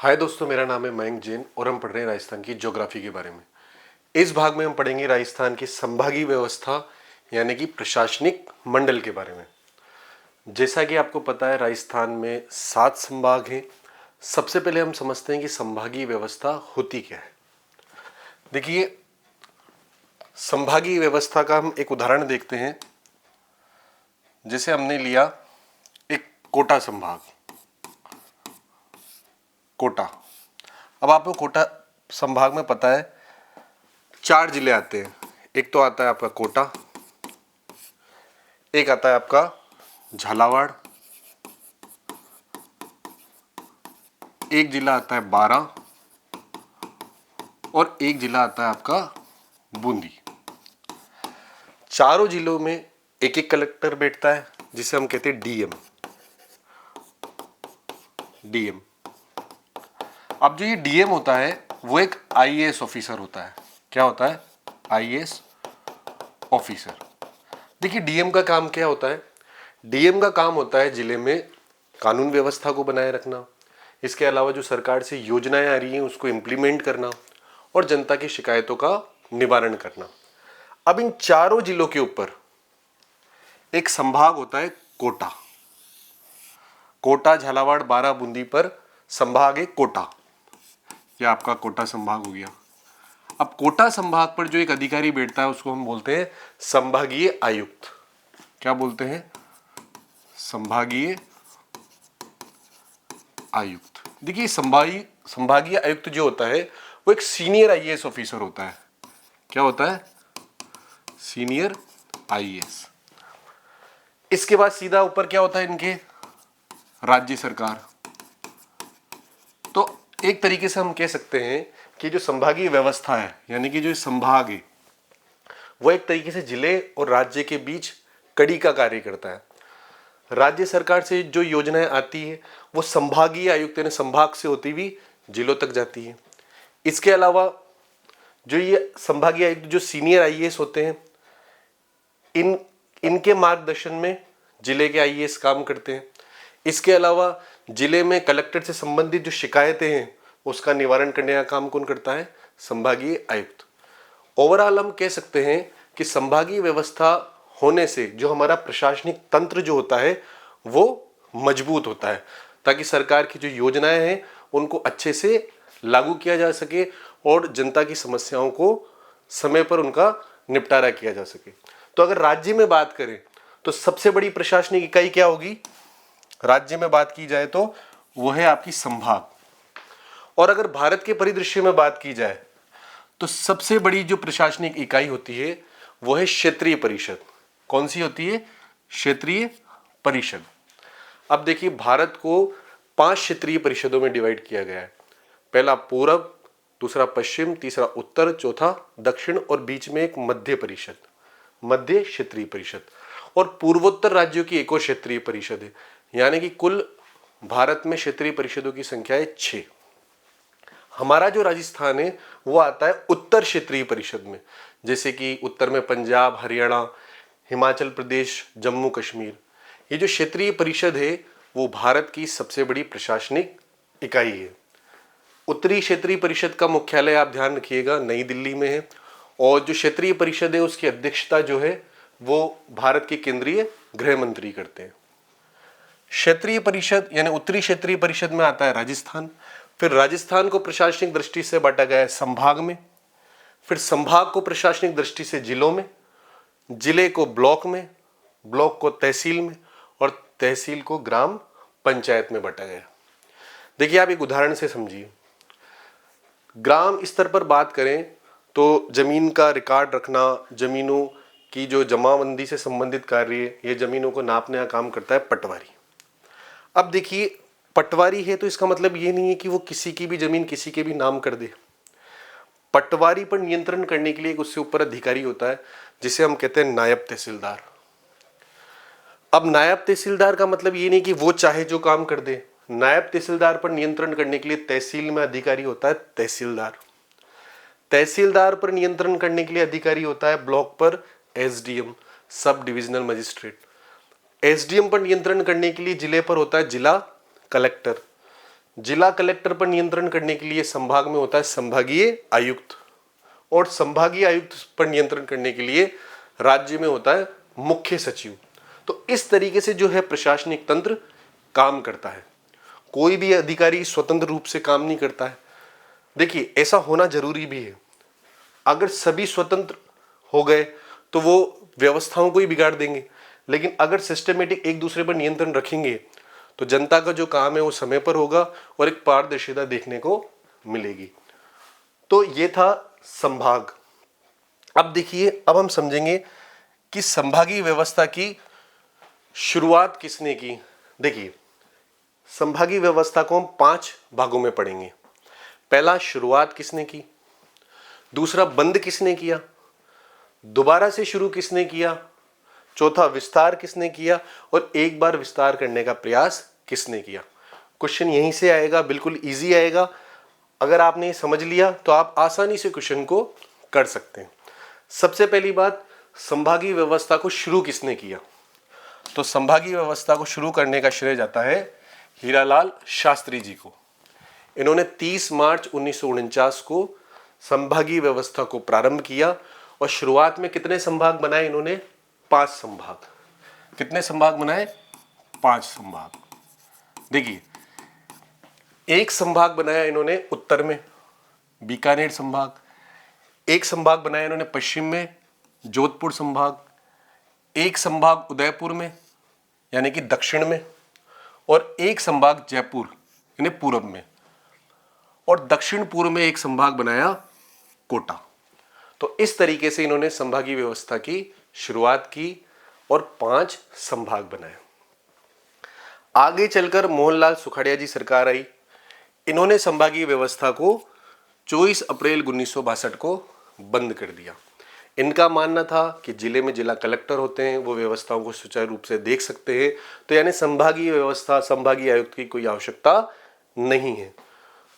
हाय दोस्तों, मेरा नाम है मयंक जैन और हम पढ़ रहे हैं राजस्थान की ज्योग्राफी के बारे में। इस भाग में हम पढ़ेंगे राजस्थान की संभागीय व्यवस्था यानी कि प्रशासनिक मंडल के बारे में। जैसा कि आपको पता है, राजस्थान में 7 संभाग हैं। सबसे पहले हम समझते हैं कि संभागीय व्यवस्था होती क्या है। देखिए, संभागीय व्यवस्था का हम एक उदाहरण देखते हैं। जैसे हमने लिया एक कोटा संभाग। कोटा, अब आपको कोटा संभाग में पता है 4 जिले आते हैं। एक तो आता है आपका कोटा, एक आता है आपका झालावाड़, एक जिला आता है बारां और एक जिला आता है आपका बूंदी। चारों जिलों में एक एक कलेक्टर बैठता है जिसे हम कहते हैं डीएम। अब जो ये डीएम होता है वो एक आईएएस ऑफिसर होता है। क्या होता है? IAS officer. देखिए, डीएम का काम क्या होता है? डीएम का काम होता है जिले में कानून व्यवस्था को बनाए रखना, इसके अलावा जो सरकार से योजनाएं आ रही हैं उसको इम्प्लीमेंट करना और जनता की शिकायतों का निवारण करना। अब इन चारों जिलों के ऊपर एक संभाग होता है कोटा। कोटा, झालावाड़, बारां, बूंदी पर संभाग है कोटा। यह आपका कोटा संभाग हो गया। अब कोटा संभाग पर जो एक अधिकारी बैठता है उसको हम बोलते हैं संभागीय आयुक्त। क्या बोलते हैं? संभागीय आयुक्त। देखिए, संभागीय आयुक्त जो होता है वो एक सीनियर आईएएस ऑफिसर होता है। क्या होता है? Senior IAS. इसके बाद सीधा ऊपर क्या होता है इनके? राज्य सरकार। तो एक तरीके से हम कह सकते हैं कि जो संभागीय व्यवस्था है यानी कि जो संभाग है वो एक तरीके से जिले और राज्य के बीच कड़ी का कार्य करता है। राज्य सरकार से जो योजनाएं आती है वो संभागीय आयुक्त यानी संभाग से होती हुई जिलों तक जाती है। इसके अलावा जो ये संभागीय आयुक्त जो सीनियर आईएएस होते हैं, इनके मार्गदर्शन में जिले के आईएएस काम करते हैं। इसके अलावा जिले में कलेक्टर से संबंधित जो शिकायतें हैं उसका निवारण करने का काम कौन करता है? संभागीय आयुक्त। ओवरऑल हम कह सकते हैं कि संभागीय व्यवस्था होने से जो हमारा प्रशासनिक तंत्र जो होता है वो मजबूत होता है, ताकि सरकार की जो योजनाएं हैं उनको अच्छे से लागू किया जा सके और जनता की समस्याओं को समय पर उनका निपटारा किया जा सके। तो अगर राज्य में बात करें तो सबसे बड़ी प्रशासनिक इकाई क्या होगी? राज्य में बात की जाए तो वो है आपकी संभाग। और अगर भारत के परिदृश्य में बात की जाए तो सबसे बड़ी जो प्रशासनिक इकाई होती है वो है क्षेत्रीय परिषद। कौन सी होती है? क्षेत्रीय परिषद। अब देखिए, भारत को 5 क्षेत्रीय परिषदों में डिवाइड किया गया है। पहला पूरब, दूसरा पश्चिम, तीसरा उत्तर, चौथा दक्षिण और बीच में एक मध्य परिषद, मध्य क्षेत्रीय परिषद। और पूर्वोत्तर राज्यों की एक और क्षेत्रीय परिषद है। यानी कि कुल भारत में क्षेत्रीय परिषदों की संख्या है 6। हमारा जो राजस्थान है वो आता है उत्तर क्षेत्रीय परिषद में, जैसे कि उत्तर में पंजाब, हरियाणा, हिमाचल प्रदेश, जम्मू कश्मीर। ये जो क्षेत्रीय परिषद है वो भारत की सबसे बड़ी प्रशासनिक इकाई है। उत्तरी क्षेत्रीय परिषद का मुख्यालय, आप ध्यान रखिएगा, नई दिल्ली में है। और जो क्षेत्रीय परिषद है उसकी अध्यक्षता जो है वो भारत के केंद्रीय गृह मंत्री करते हैं। क्षेत्रीय परिषद यानी उत्तरी क्षेत्रीय परिषद में आता है राजस्थान। फिर राजस्थान को प्रशासनिक दृष्टि से बांटा गया है संभाग में, फिर संभाग को प्रशासनिक दृष्टि से जिलों में, जिले को ब्लॉक में, ब्लॉक को तहसील में और तहसील को ग्राम पंचायत में बांटा गया। देखिए, आप एक उदाहरण से समझिए। ग्राम स्तर पर बात करें तो जमीन का रिकॉर्ड रखना, जमीनों की जो जमाबंदी से संबंधित कार्य, ये जमीनों को नापने का काम करता है पटवारी। अब देखिए, पटवारी है तो इसका मतलब ये नहीं है कि वो किसी की भी जमीन किसी के भी नाम कर दे। पटवारी पर नियंत्रण करने के लिए एक उससे ऊपर अधिकारी होता है जिसे हम कहते हैं नायब तहसीलदार। अब नायब तहसीलदार का मतलब ये नहीं कि वो चाहे जो काम कर दे। नायब तहसीलदार पर नियंत्रण करने के लिए तहसील में अधिकारी होता है तहसीलदार। तहसीलदार पर नियंत्रण करने के लिए अधिकारी होता है ब्लॉक पर SDM, sub divisional magistrate. SDM पर नियंत्रण करने के लिए जिले पर होता है जिला कलेक्टर। जिला कलेक्टर पर नियंत्रण करने के लिए संभाग में होता है संभागीय आयुक्त, और संभागीय आयुक्त पर नियंत्रण करने के लिए राज्य में होता है मुख्य सचिव। तो इस तरीके से जो है प्रशासनिक तंत्र काम करता है। कोई भी अधिकारी स्वतंत्र रूप से काम नहीं करता है। देखिए, ऐसा होना जरूरी भी है। अगर सभी स्वतंत्र हो गए तो वो व्यवस्थाओं को ही बिगाड़ देंगे, लेकिन अगर सिस्टमेटिक एक दूसरे पर नियंत्रण रखेंगे तो जनता का जो काम है वो समय पर होगा और एक पारदर्शिता देखने को मिलेगी। तो ये था संभाग। अब देखिए, अब हम समझेंगे कि संभागीय व्यवस्था की शुरुआत किसने की। देखिए, संभागीय व्यवस्था को हम 5 भागों में पढ़ेंगे। पहला, शुरुआत किसने की। दूसरा, बंद किसने किया। दोबारा से शुरू किसने किया। चौथा, विस्तार किसने किया। और एक बार विस्तार करने का प्रयास किसने किया। क्वेश्चन यहीं से आएगा, बिल्कुल इजी आएगा। अगर आपने समझ लिया तो आप आसानी से क्वेश्चन को कर सकते हैं। सबसे पहली बात, संभागीय व्यवस्था को शुरू किसने किया। तो संभागीय व्यवस्था को शुरू करने का श्रेय जाता है हीरालाल शास्त्री जी को। इन्होंने 30 मार्च 1949 को संभागीय व्यवस्था को प्रारंभ किया और शुरुआत में कितने संभाग बनाए इन्होंने? 5 संभाग। कितने संभाग बनाए? 5 संभाग। देखिए, एक संभाग बनाया इन्होंने उत्तर में, बीकानेर संभाग। एक संभाग बनाया इन्होंने पश्चिम में, जोधपुर संभाग। एक संभाग उदयपुर में यानी कि दक्षिण में, और एक संभाग जयपुर यानी पूर्व में, और दक्षिण पूर्व में एक संभाग बनाया कोटा। तो इस तरीके से इन्होंने संभागीय व्यवस्था की शुरुआत की और 5 संभाग बनाए। आगे चलकर मोहनलाल सुखाड़िया जी सरकार आई। इन्होंने संभागीय व्यवस्था को 24 अप्रैल 1962 को बंद कर दिया। इनका मानना था कि जिले में जिला कलेक्टर होते हैं, वो व्यवस्थाओं को सुचारू रूप से देख सकते हैं, तो यानी संभागीय व्यवस्था, संभागीय आयुक्त की कोई आवश्यकता नहीं है।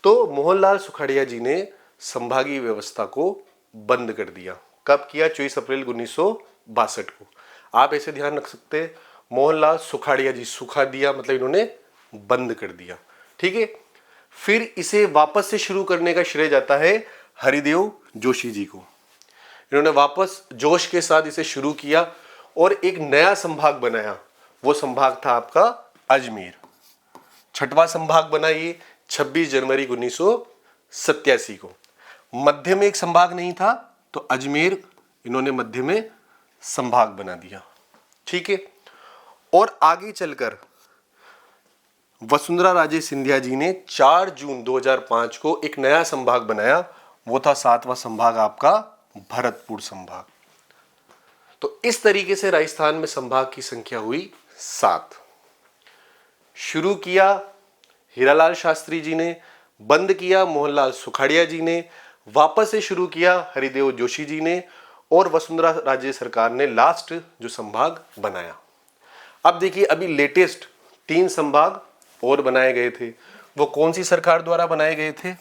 तो मोहनलाल सुखाड़िया जी ने संभागीय व्यवस्था को बंद कर दिया। कब किया? 24 अप्रैल 1962 को। आप ऐसे ध्यान रख सकते हैं, मोहनलाल सुखाड़िया जी, सुखा दिया मतलब इन्होंने बंद कर दिया। ठीक है। फिर इसे वापस से शुरू करने का श्रेय जाता है हरिदेव जोशी जी को। इन्होंने वापस जोश के साथ इसे शुरू किया और एक नया संभाग बनाया। वो संभाग था आपका अजमेर। 6वां संभाग बना ये 26 जनवरी 1987 को। मध्य में एक संभाग नहीं था तो अजमेर इन्होंने मध्य में संभाग बना दिया। ठीक है। और आगे चलकर वसुंधरा राजे सिंधिया जी ने 4 जून 2005 को एक नया संभाग बनाया। वो था 7वां संभाग आपका भरतपुर संभाग। तो इस तरीके से राजस्थान में संभाग की संख्या हुई 7। शुरू किया हीरालाल शास्त्री जी ने, बंद किया मोहनलाल सुखाड़िया जी ने, वापस से शुरू किया हरिदेव जोशी जी ने, और वसुंधरा राजे सरकार ने लास्ट जो संभाग बनाया। अब देखिए, अभी लेटेस्ट 3 संभाग और बनाए गए थे। वो कौन सी सरकार द्वारा बनाए गए थे?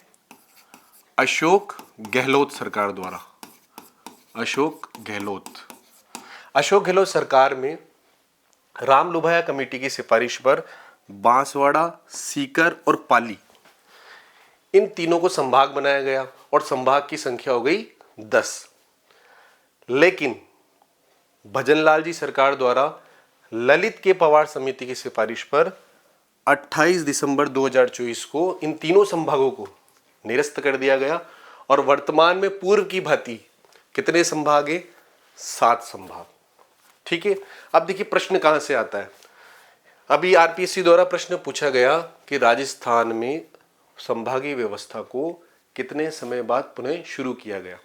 अशोक गहलोत सरकार द्वारा। अशोक गहलोत सरकार में राम लुभाया कमेटी की सिफारिश पर बांसवाड़ा, सीकर और पाली, इन तीनों को संभाग बनाया गया और संभाग की संख्या हो गई 10। लेकिन भजनलाल जी सरकार द्वारा ललित के पवार समिति की सिफारिश पर 28 दिसंबर 2024 को इन तीनों संभागों को निरस्त कर दिया गया और वर्तमान में पूर्व की भांति कितने संभाग है? 7 संभाग। ठीक है। अब देखिए, प्रश्न कहां से आता है। अभी आरपीएससी द्वारा प्रश्न पूछा गया कि राजस्थान में संभागीय व्यवस्था को कितने समय बाद पुनः शुरू किया गया।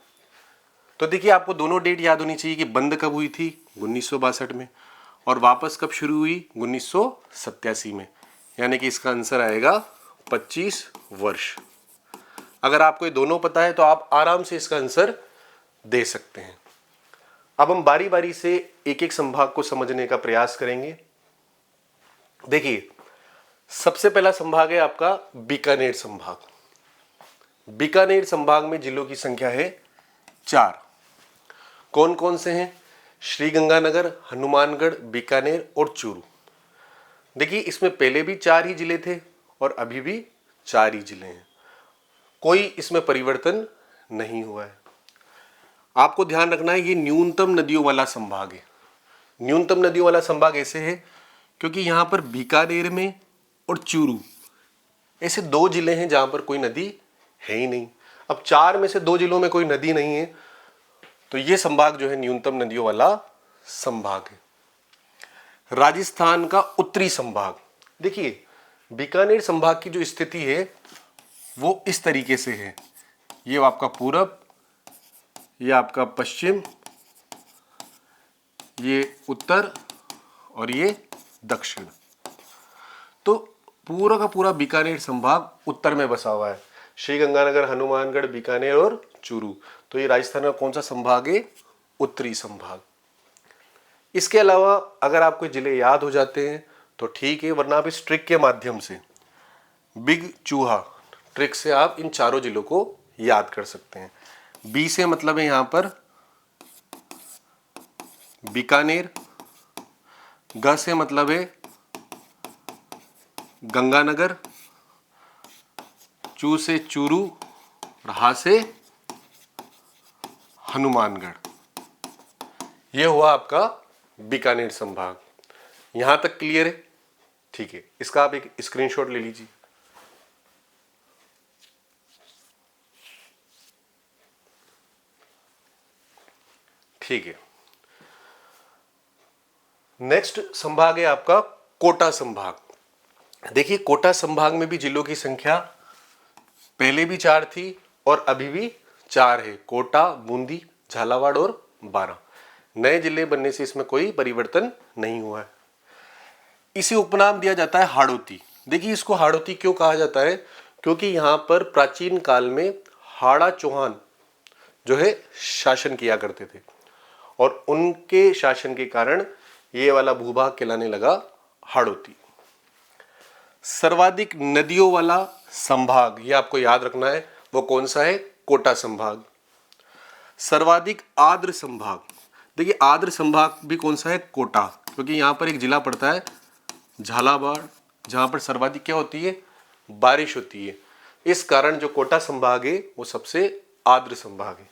तो देखिए, आपको दोनों डेट याद होनी चाहिए कि बंद कब हुई थी 1962 में और वापस कब शुरू हुई 1987 में, यानी कि इसका आंसर आएगा 25 वर्ष। अगर आपको ये दोनों पता है तो आप आराम से इसका आंसर दे सकते हैं। अब हम बारी बारी से एक एक संभाग को समझने का प्रयास करेंगे। देखिए, सबसे पहला संभाग है आपका बीकानेर संभाग। बीकानेर संभाग में जिलों की संख्या है 4। कौन कौन से हैं? श्रीगंगानगर, हनुमानगढ़, बीकानेर और चूरू। देखिए, इसमें पहले भी 4 ही जिले थे और अभी भी 4 ही जिले हैं, कोई इसमें परिवर्तन नहीं हुआ है। आपको ध्यान रखना है ये न्यूनतम नदियों वाला संभाग है। न्यूनतम नदियों वाला संभाग ऐसे है क्योंकि यहाँ पर बीकानेर में और चूरू ऐसे 2 जिले हैं जहां पर कोई नदी है ही नहीं। अब 4 में से 2 जिलों में कोई नदी नहीं है, तो ये संभाग जो है न्यूनतम नदियों वाला संभाग है। राजस्थान का उत्तरी संभाग, देखिए बीकानेर संभाग की जो स्थिति है वो इस तरीके से है, ये आपका पूरब, ये आपका पश्चिम, ये उत्तर और ये दक्षिण। तो पूरा का पूरा बीकानेर संभाग उत्तर में बसा हुआ है, श्रीगंगानगर, हनुमानगढ़, बीकानेर और चूरू। तो ये राजस्थान का कौन सा संभाग है? उत्तरी संभाग। इसके अलावा अगर आपको जिले याद हो जाते हैं तो ठीक है, वरना आप इस ट्रिक के माध्यम से, बिग चूहा ट्रिक से आप इन चारों जिलों को याद कर सकते हैं। बी से मतलब है यहां पर बीकानेर, ग से मतलब है गंगानगर, चू से चूरू और हा से हनुमानगढ़। यह हुआ आपका बीकानेर संभाग। यहां तक क्लियर है? ठीक है, इसका आप एक स्क्रीनशॉट ले लीजिए। ठीक है, नेक्स्ट संभाग है आपका कोटा संभाग। देखिए कोटा संभाग में भी जिलों की संख्या पहले भी 4 थी और अभी भी 4 है, कोटा, बूंदी, झालावाड़ और बारां। नए जिले बनने से इसमें कोई परिवर्तन नहीं हुआ है। इसे उपनाम दिया जाता है हाड़ौती। देखिए इसको हाड़ौती क्यों कहा जाता है? क्योंकि यहां पर प्राचीन काल में हाड़ा चौहान जो है शासन किया करते थे और उनके शासन के कारण ये वाला भूभाग कहलाने लगा हाड़ौती। सर्वाधिक नदियों वाला संभाग, ये आपको याद रखना है, वो कौन सा है? कोटा संभाग। सर्वाधिक आर्द्र संभाग, देखिए आर्द्र संभाग भी कौन सा है? कोटा, क्योंकि यहां पर एक जिला पड़ता है झालावाड़, जहां पर सर्वाधिक क्या होती है? बारिश होती है। इस कारण जो कोटा संभाग है वो सबसे आर्द्र संभाग है।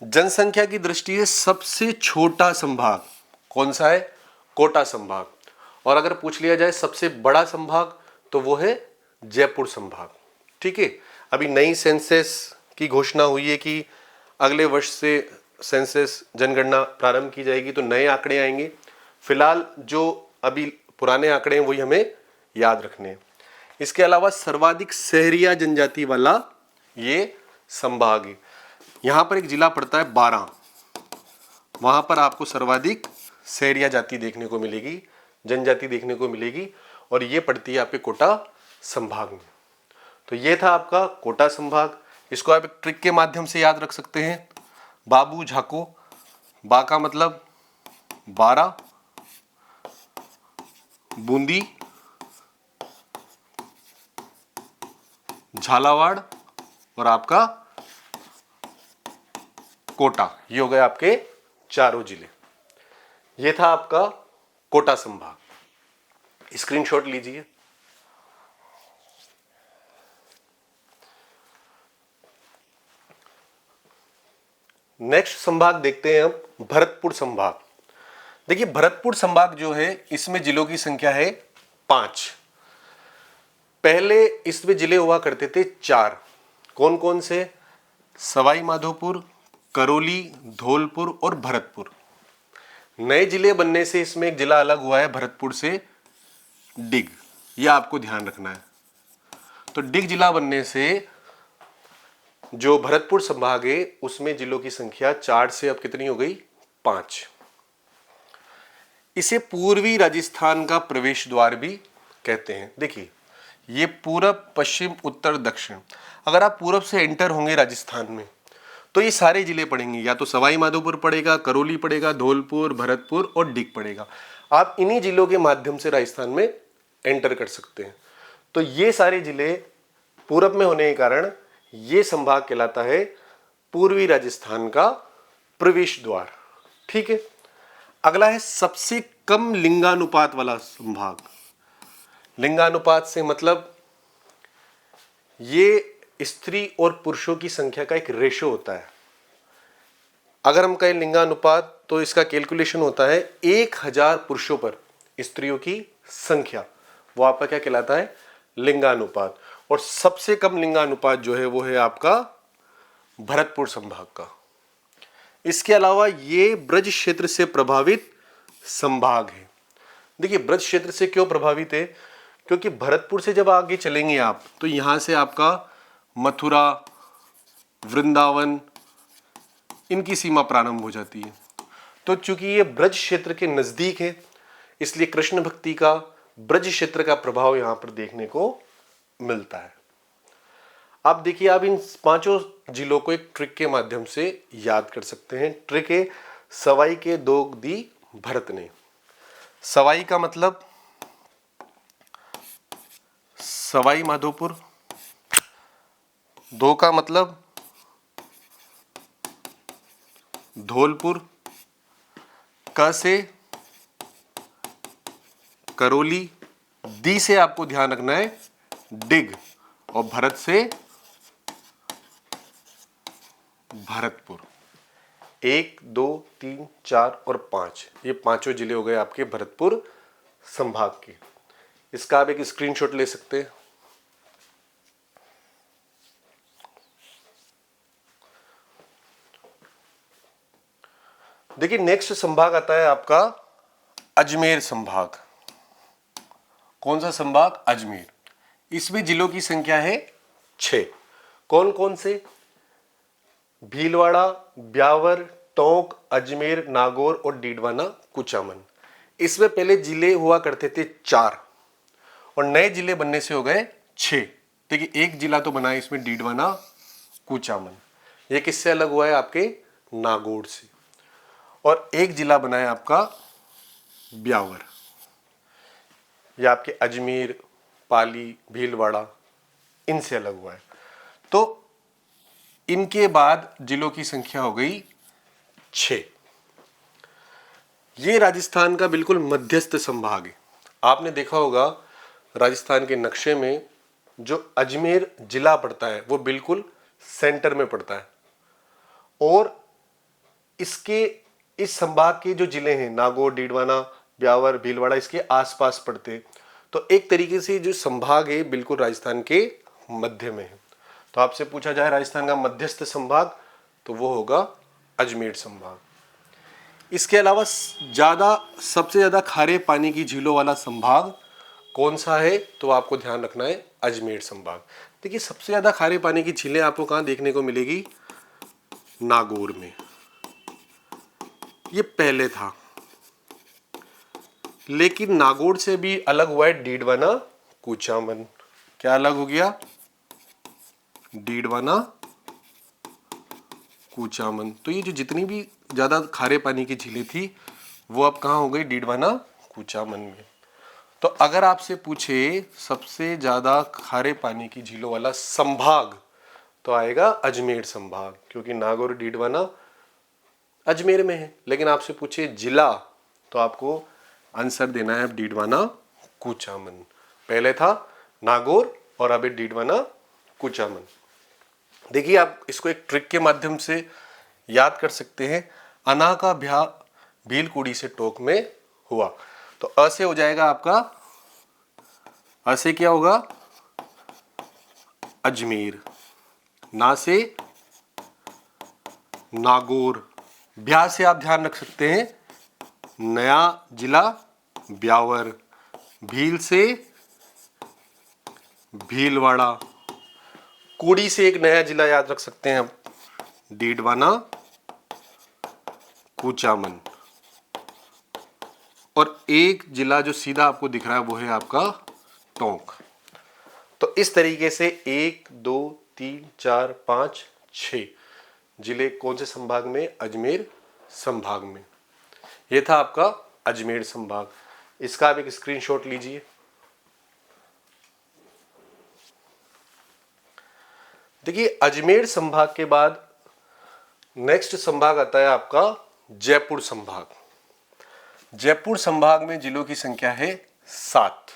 जनसंख्या की दृष्टि से सबसे छोटा संभाग कौन सा है? कोटा संभाग। और अगर पूछ लिया जाए सबसे बड़ा संभाग तो वो है जयपुर संभाग। ठीक है, अभी नई सेंसस की घोषणा हुई है कि अगले वर्ष से सेंसस जनगणना प्रारंभ की जाएगी, तो नए आंकड़े आएंगे। फिलहाल जो अभी पुराने आंकड़े हैं वही हमें याद रखने हैं। इसके अलावा सर्वाधिक शहरिया जनजाति वाला ये संभाग है। यहां पर एक जिला पड़ता है बारां, वहां पर आपको सर्वाधिक शहरिया जाति देखने को मिलेगी, जनजाति देखने को मिलेगी, और ये पड़ती है आपके कोटा संभाग में। तो ये था आपका कोटा संभाग। इसको आप एक ट्रिक के माध्यम से याद रख सकते हैं, बाबू झाको। बा का मतलब 12, बूंदी, झालावाड़ और आपका कोटा। ये हो गए आपके चारों जिले। ये था आपका कोटा संभाग। स्क्रीनशॉट लीजिए। नेक्स्ट संभाग देखते हैं हम, भरतपुर संभाग। देखिए भरतपुर संभाग जो है इसमें जिलों की संख्या है 5। पहले इसमें जिले हुआ करते थे 4। कौन कौन से? सवाई माधोपुर, करौली, धौलपुर और भरतपुर। नए जिले बनने से इसमें एक जिला अलग हुआ है भरतपुर से, डिग। यह आपको ध्यान रखना है। तो डिग जिला बनने से जो भरतपुर संभाग है उसमें जिलों की संख्या 4 से अब कितनी हो गई? 5। इसे पूर्वी राजस्थान का प्रवेश द्वार भी कहते हैं। देखिए ये पूरब, पश्चिम, उत्तर, दक्षिण। अगर आप पूरब से एंटर होंगे राजस्थान में तो ये सारे जिले पड़ेंगे, या तो सवाई माधोपुर पड़ेगा, करौली पड़ेगा, धौलपुर, भरतपुर और डिग पड़ेगा। आप इन्हीं जिलों के माध्यम से राजस्थान में एंटर कर सकते हैं। तो ये सारे जिले पूरब में होने के कारण ये संभाग कहलाता है पूर्वी राजस्थान का प्रवेश द्वार। ठीक है, अगला है सबसे कम लिंगानुपात वाला संभाग। लिंगानुपात से मतलब ये स्त्री और पुरुषों की संख्या का एक रेशो होता है। अगर हम कहें लिंगानुपात तो इसका कैलकुलेशन होता है 1000 पुरुषों पर स्त्रियों की संख्या, वो आपका क्या कहलाता है, लिंगानुपात। और सबसे कम लिंगानुपात जो है वो है आपका भरतपुर संभाग का। इसके अलावा ये ब्रज क्षेत्र से प्रभावित संभाग है। देखिए ब्रज क्षेत्र से क्यों प्रभावित है, क्योंकि भरतपुर से जब आगे चलेंगे आप तो यहां से आपका मथुरा, वृंदावन, इनकी सीमा प्रारंभ हो जाती है। तो चूंकि ये ब्रज क्षेत्र के नजदीक है इसलिए कृष्ण भक्ति का ब्रज क्षेत्र का प्रभाव यहां पर देखने को मिलता है। आप देखिए, आप इन पांचों जिलों को एक ट्रिक के माध्यम से याद कर सकते हैं। ट्रिक है सवाई के दो दी भरत ने। सवाई का मतलब सवाई माधोपुर, दो का मतलब धौलपुर, क से करौली, दी से आपको ध्यान रखना है डिग, और भरत से भरतपुर। 1, 2, 3, 4 और 5, ये पांचों जिले हो गए आपके भरतपुर संभाग के। इसका आप एक स्क्रीनशॉट ले सकते हैं। देखिए नेक्स्ट संभाग आता है आपका अजमेर संभाग। कौन सा संभाग, अजमेर। इसमें जिलों की संख्या है 6। कौन कौन से, भीलवाड़ा, ब्यावर, टोंक, अजमेर, नागौर और डीडवाना, कुचामन। इसमें पहले जिले हुआ करते थे 4 और नए जिले बनने से हो गए 6। देखिए एक जिला तो बना है इसमें डीडवाना, कुचामन। ये किससे अलग हुआ है, आपके नागौर से। और एक जिला बना है आपका ब्यावर, ये आपके अजमेर, पाली, भीलवाड़ा, इनसे अलग हुआ है। तो इनके बाद जिलों की संख्या हो गई 6। ये राजस्थान का बिल्कुल मध्यस्थ संभाग है। आपने देखा होगा राजस्थान के नक्शे में जो अजमेर जिला पड़ता है वो बिल्कुल सेंटर में पड़ता है, और इसके इस संभाग के जो जिले हैं नागौर, डीडवाना, ब्यावर, भीलवाड़ा इसके आसपास पड़ते हैं। तो एक तरीके से जो संभाग है बिल्कुल राजस्थान के मध्य में है। तो आपसे पूछा जाए राजस्थान का मध्यस्थ संभाग तो वो होगा अजमेर संभाग। इसके अलावा सबसे ज्यादा खारे पानी की झीलों वाला संभाग कौन सा है, तो आपको ध्यान रखना है अजमेर संभाग। देखिए सबसे ज्यादा खारे पानी की झीलें आपको कहां देखने को मिलेगी, नागौर में। ये पहले था, लेकिन नागौर से भी अलग हुआ है डीडवाना, कुचामन। क्या अलग हो गया, डीडवाना, कुचामन। तो ये जो जितनी भी ज्यादा खारे पानी की झीलें थी वो अब कहां हो गई, डीडवाना, कुचामन में। तो अगर आपसे पूछे सबसे ज्यादा खारे पानी की झीलों वाला संभाग तो आएगा अजमेर संभाग, क्योंकि नागौर, डीडवाना अजमेर में है। लेकिन आपसे पूछे जिला तो आपको आंसर देना है डीडवाना, कुचामन। पहले था नागौर और अब डीडवाना, कुचामन। देखिए आप इसको एक ट्रिक के माध्यम से याद कर सकते हैं। अना का ब्याह भीलकुड़ी से टोक में हुआ, तो अ से हो जाएगा आपका, अ से क्या होगा, अजमेर, ना से नागौर, ब्याह से आप ध्यान रख सकते हैं नया जिला ब्यावर, भील से भीलवाड़ा, कुड़ी से एक नया जिला याद रख सकते हैं डीडवाना, कुचामन, और एक जिला जो सीधा आपको दिख रहा है वो है आपका टोंक। तो इस तरीके से 1, 2, 3, 4, 5, 6 जिले कौन से संभाग में, अजमेर संभाग में। यह था आपका अजमेर संभाग। इसका आप एक स्क्रीनशॉट लीजिए। देखिए अजमेर संभाग के बाद नेक्स्ट संभाग आता है आपका जयपुर संभाग। जयपुर संभाग में जिलों की संख्या है 7।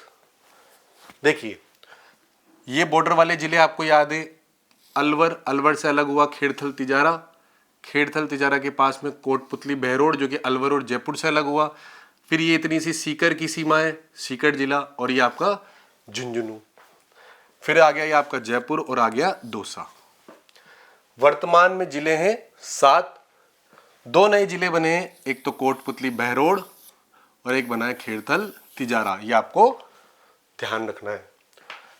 देखिए ये बॉर्डर वाले जिले आपको याद है, अलवर, अलवर से अलग हुआ खेड़थल तिजारा, खेड़थल तिजारा के पास में कोटपुतली बहरोड जो कि अलवर और जयपुर से अलग हुआ। फिर ये इतनी सी सीकर की सीमा है, सीकर जिला, और ये आपका झुंझुनू। फिर आ गया ये आपका जयपुर और आ गया दौसा। वर्तमान में जिले हैं 7, 2 नए जिले बने हैं, एक तो कोटपुतली बहरोड और एक बना है खेड़थल तिजारा। ये आपको ध्यान रखना है।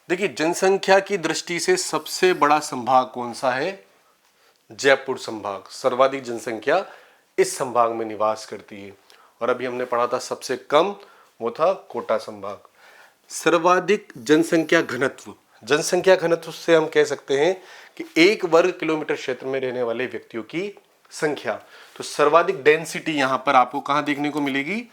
देखिए, जनसंख्या की दृष्टि से सबसे बड़ा संभाग कौन सा है? जयपुर संभाग। सर्वाधिक जनसंख्या इस संभाग में निवास करती है। और अभी हमने पढ़ा था सबसे कम, वो था कोटा संभाग। सर्वाधिक जनसंख्या घनत्व, जनसंख्या घनत्व से हम कह सकते हैं कि 1 वर्ग किलोमीटर क्षेत्र में रहने वाले व्यक्तियों की संख्या। तो सर्वाधिक डेंसिटी यहां पर आपको कहां देखने को मिलेगी?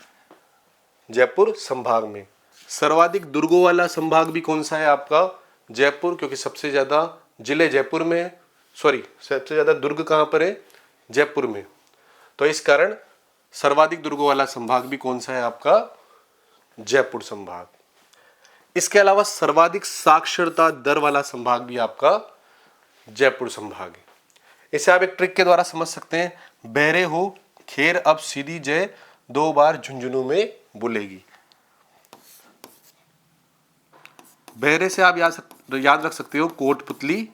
जयपुर संभाग में। सर्वाधिक दुर्गों वाला संभाग भी कौन सा है आपका? जयपुर, क्योंकि सबसे ज्यादा जिले जयपुर में, सबसे ज्यादा दुर्ग कहां पर है? जयपुर में। तो इस कारण सर्वाधिक दुर्गों वाला संभाग भी कौन सा है आपका? जयपुर संभाग। इसके अलावा सर्वाधिक साक्षरता दर वाला संभाग भी आपका जयपुर संभाग है। इसे आप एक ट्रिक के द्वारा समझ सकते हैं। बहरे हो खेर अब सीधी जय 2 बार झुंझुनू में बोलेगी। बहरे से आप याद रख सकते हो कोटपुतली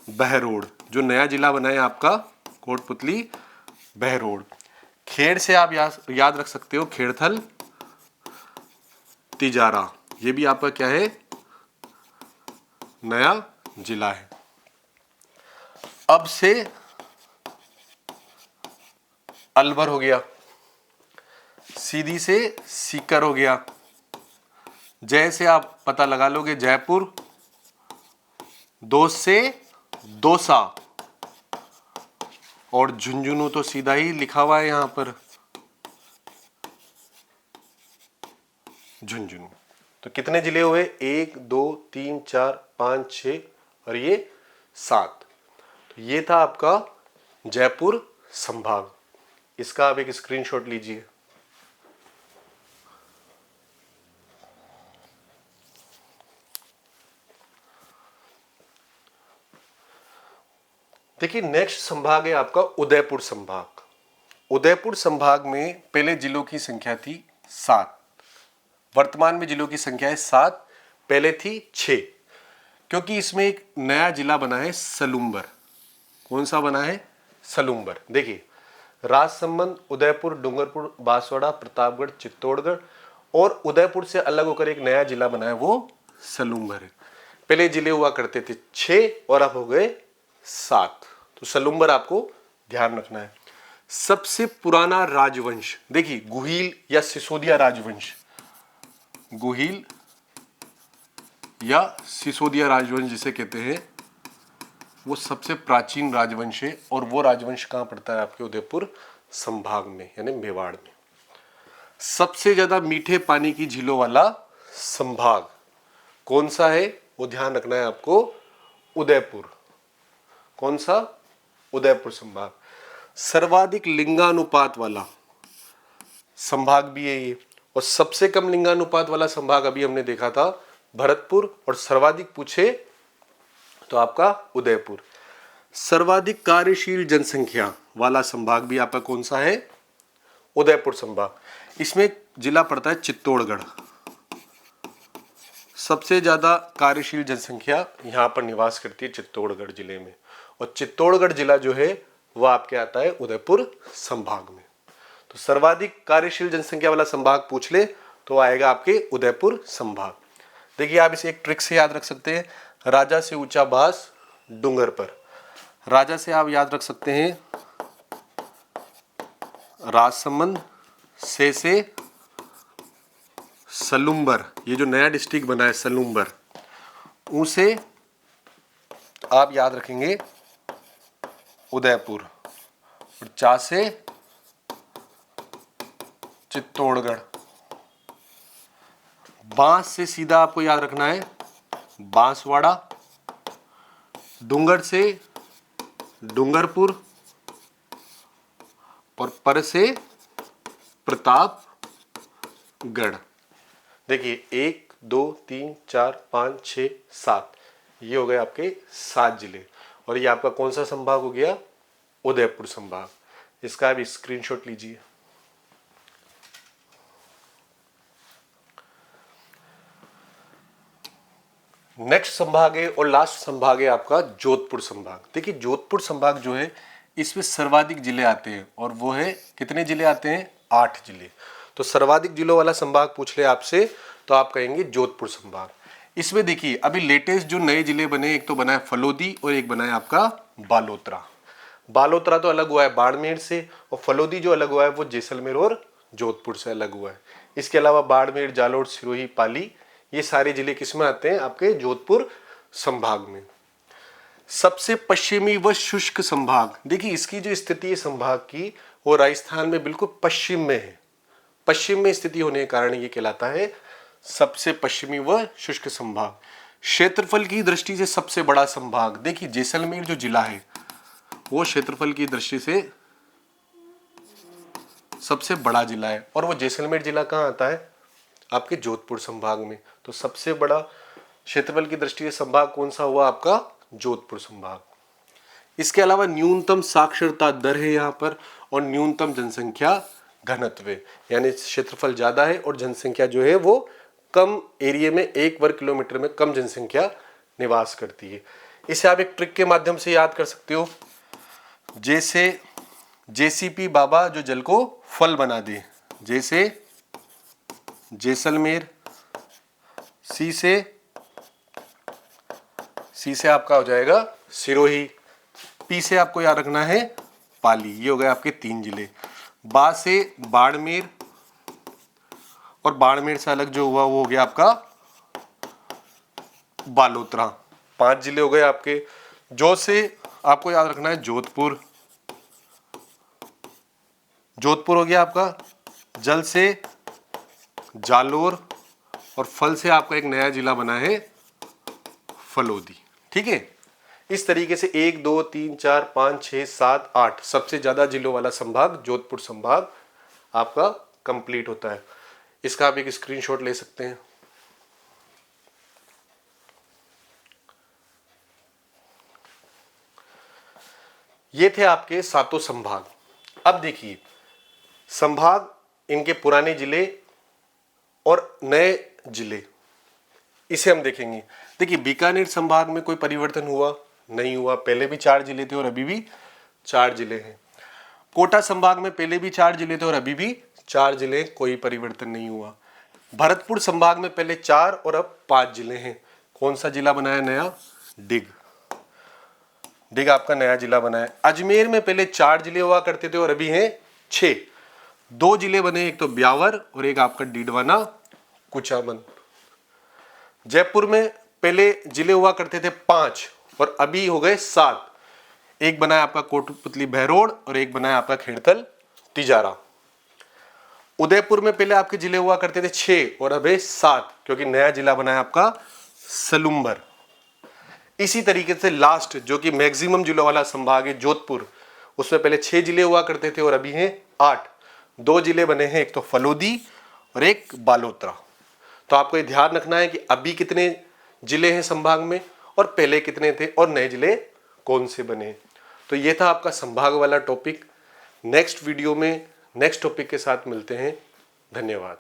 बहरोड, जो नया जिला बना है आपका कोटपुतली बहरोड। खेड़ से आप याद रख सकते हो खेड़थल तिजारा, ये भी आपका क्या है? नया जिला है। अब से अलवर हो गया, सीधी से सीकर हो गया, जय से आप पता लगा लोगे जयपुर, दोस्त से दौसा, और झुंझुनू तो सीधा ही लिखा हुआ है यहां पर, झुंझुनू। तो कितने जिले हुए? 1 2 3 4 5 6 और ये 7। तो ये था आपका जयपुर संभाग। इसका आप एक स्क्रीनशॉट लीजिए। देखिए, नेक्स्ट संभाग है आपका उदयपुर संभाग। उदयपुर संभाग में पहले जिलों की संख्या थी 7, वर्तमान में जिलों की संख्या है 7, पहले थी 6, क्योंकि इसमें एक नया जिला बना है सलूम्बर। कौन सा बना है? सलूम्बर। देखिए, राजसमंद, उदयपुर, डूंगरपुर, बांसवाड़ा, प्रतापगढ़, चित्तौड़गढ़ और उदयपुर से अलग होकर एक नया जिला बना है, वो सलूम्बर है। पहले जिले हुआ करते थे 6 और अब हो गए 7। तो सलूम्बर आपको ध्यान रखना है। सबसे पुराना राजवंश, देखिए गुहिल या सिसोदिया राजवंश, गुहिल या सिसोदिया राजवंश जिसे कहते हैं, वो सबसे प्राचीन राजवंश है। और वो राजवंश कहां पड़ता है? आपके उदयपुर संभाग में, यानी मेवाड़ में। सबसे ज्यादा मीठे पानी की झीलों वाला संभाग कौन सा है? वो ध्यान रखना है आपको, उदयपुर। कौन सा? उदयपुर संभाग। सर्वाधिक लिंगानुपात वाला संभाग भी है ये, और सबसे कम लिंगानुपात वाला संभाग अभी हमने देखा था भरतपुर, और सर्वाधिक पूछे तो आपका उदयपुर। सर्वाधिक कार्यशील जनसंख्या वाला संभाग भी आपका कौन सा है? उदयपुर संभाग। इसमें जिला पड़ता है चित्तौड़गढ़। सबसे ज्यादा कार्यशील जनसंख्या यहां पर निवास करती है चित्तौड़गढ़ जिले में, और चित्तौड़गढ़ जिला जो है वह आपके आता है उदयपुर संभाग में। तो सर्वाधिक कार्यशील जनसंख्या वाला संभाग पूछ ले तो आएगा आपके उदयपुर संभाग। देखिए, आप इसे एक ट्रिक से याद रख सकते हैं। राजा से ऊंचा बास डूंगर पर, राजा से आप याद रख सकते हैं राजसमंद, से सलूम्बर, ये जो नया डिस्ट्रिक्ट बना है सलूम्बर, उसे आप याद रखेंगे उदयपुर, और चा से चित्तौड़गढ़। बांस से सीधा आपको याद रखना है बांसवाड़ा, डूंगर से डूंगरपुर, और पर से प्रतापगढ़। देखिए, 1 2 3 4 5 6 7, ये हो गए आपके 7 जिले। और ये आपका कौन सा संभाग हो गया? उदयपुर संभाग। इसका आप स्क्रीनशॉट लीजिए। नेक्स्ट संभाग है और लास्ट संभाग है आपका जोधपुर संभाग। देखिए जोधपुर संभाग जो है इसमें सर्वाधिक जिले आते हैं और वो है कितने जिले आते हैं? 8 जिले। तो सर्वाधिक जिलों वाला संभाग पूछ ले आपसे तो आप कहेंगे जोधपुर संभाग। इसमें देखिए अभी लेटेस्ट जो नए जिले बने, एक तो बना है फलोदी और एक बना है आपका बालोतरा। बालोतरा तो अलग हुआ है बाड़मेर से, और फलोदी जो अलग हुआ है वो जैसलमेर और जोधपुर से अलग हुआ है। इसके अलावा बाड़मेर, जालोर, सिरोही, पाली, ये सारे जिले किसमें आते हैं? आपके जोधपुर संभाग में। सबसे पश्चिमी व शुष्क संभाग, देखिए इसकी जो स्थिति है संभाग की, वो राजस्थान में बिल्कुल पश्चिम में है। पश्चिम में स्थिति होने के कारण ये कहलाता है सबसे पश्चिमी व शुष्क संभाग। क्षेत्रफल की दृष्टि से सबसे बड़ा संभाग, देखिए जैसलमेर जो जिला है वो क्षेत्रफल की दृष्टि से सबसे बड़ा जिला है, और वो जैसलमेर जिला कहाँ आता है? आपके जोधपुर संभाग में। तो सबसे बड़ा क्षेत्रफल की दृष्टि से संभाग कौन सा हुआ? आपका जोधपुर संभाग। इसके अलावा न्यूनतम साक्षरता दर है यहाँ पर, और न्यूनतम जनसंख्या घनत्व, यानी क्षेत्रफल ज्यादा है और जनसंख्या जो है वो कम एरिया में, 1 वर्ग किलोमीटर में कम जनसंख्या निवास करती है। इसे आप एक ट्रिक के माध्यम से याद कर सकते हो, जैसे जेसीपी बाबा जो जल को फल बना दे, जैसे जैसलमेर, सी से आपका हो जाएगा सिरोही, पी से आपको याद रखना है पाली, ये हो गए आपके 3 जिले। बा से बाड़मेर, और बाड़मेर से अलग जो हुआ वो हो गया आपका बालोतरा, 5 जिले हो गए आपके। जो से आपको याद रखना है जोधपुर, जोधपुर हो गया आपका। जल से जालोर, और फल से आपका एक नया जिला बना है फलोदी। ठीक है, इस तरीके से 1 2 3 4 5 6 7 8 सबसे ज्यादा जिलों वाला संभाग जोधपुर संभाग आपका कंप्लीट होता है। इसका आप एक स्क्रीनशॉट ले सकते हैं। ये थे आपके 7 संभाग। अब देखिए संभाग, इनके पुराने जिले और नए जिले, इसे हम देखेंगे। देखिए बीकानेर संभाग में कोई परिवर्तन हुआ? नहीं हुआ, पहले भी 4 जिले थे और अभी भी 4 जिले हैं। कोटा संभाग में पहले भी 4 जिले थे और अभी भी 4 जिले, कोई परिवर्तन नहीं हुआ। भरतपुर संभाग में पहले 4 और अब 5 जिले हैं। कौन सा जिला बना है नया? डिग आपका नया जिला बना है। अजमेर में पहले 4 जिले हुआ करते थे और अभी हैं 6, 2 जिले बने, एक तो ब्यावर और एक आपका डीडवाना कुचामन। जयपुर में पहले जिले हुआ करते थे 5 और अभी हो गए 7, एक बना है आपका कोटपुतली बहरोड और एक बना है आपका खेड़तल तिजारा। उदयपुर में पहले आपके जिले हुआ करते थे 6 और अब है 7, क्योंकि नया जिला बना है आपका सलूम्बर। इसी तरीके से लास्ट जो कि मैक्सिमम जिलों वाला संभाग है जोधपुर, उसमें पहले 6 जिले हुआ करते थे और अभी हैं 8, 2 जिले बने हैं, एक तो फलोदी और एक बालोतरा। तो आपको ये ध्यान रखना है कि अभी कितने जिले हैं संभाग में और पहले कितने थे और नए जिले कौन से बने। तो ये था आपका संभाग वाला टॉपिक। नेक्स्ट वीडियो में नेक्स्ट टॉपिक के साथ मिलते हैं। धन्यवाद।